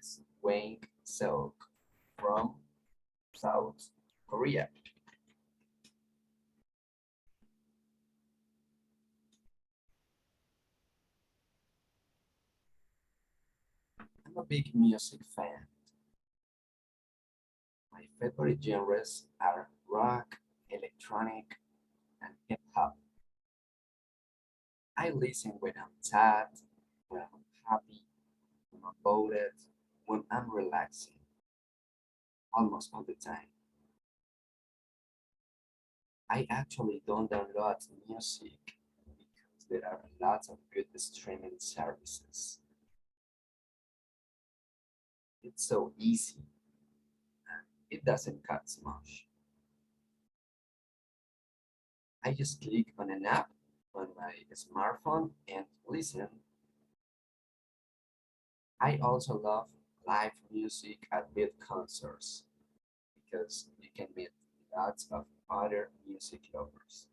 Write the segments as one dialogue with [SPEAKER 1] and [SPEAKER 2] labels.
[SPEAKER 1] is Wang Seok from South Korea. I'm a big music fan. My favorite genres are rock, electronic, and hip hop. I listen when I'm sad, when I'm happy, when I'm bored, when I'm relaxing, almost all the time. I actually don't download music because there are lots of good streaming services. It's so easy and it doesn't cost much. I just click on an app on my smartphone and listen. I also love live music at big concerts because you can meet lots of other music lovers.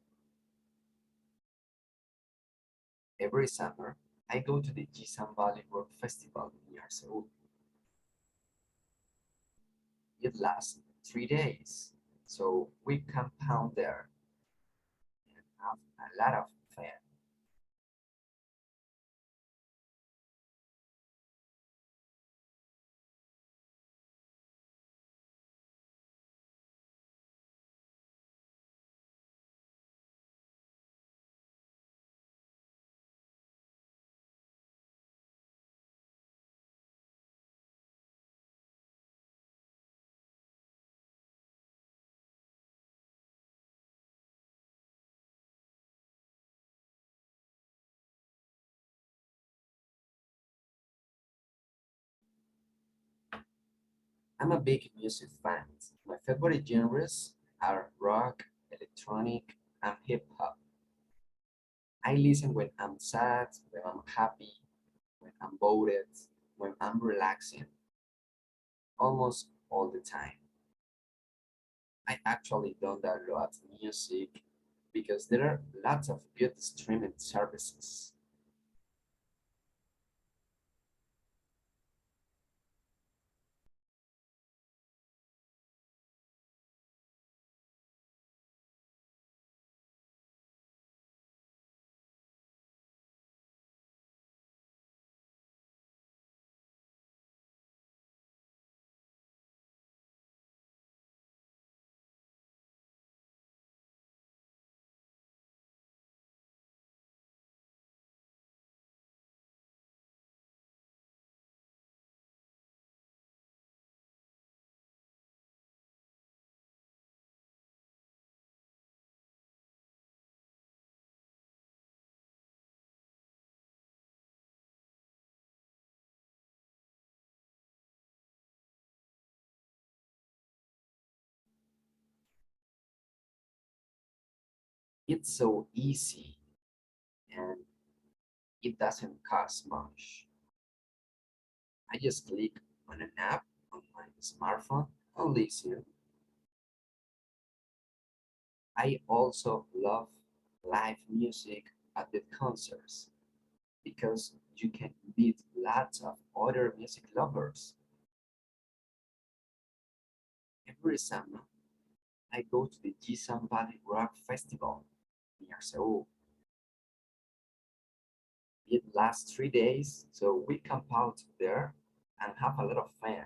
[SPEAKER 1] Every summer, I go to the Jisan Valley Rock Festival near Seoul. It lasts 3 days, so we compound there and have a lot of fun. I'm a big music fan. My favorite genres are rock, electronic, and hip hop. I listen when I'm sad, when I'm happy, when I'm bored, when I'm relaxing, almost all the time. I actually don't download music because there are lots of good streaming services. It's so easy and it doesn't cost much. I just click on an app on my smartphone and listen. I also love live music at the concerts because you can meet lots of other music lovers. Every summer, I go to the Jisan Valley Rock Festival near Seoul. It lasts 3 days, so we camp out there and have a lot of fun.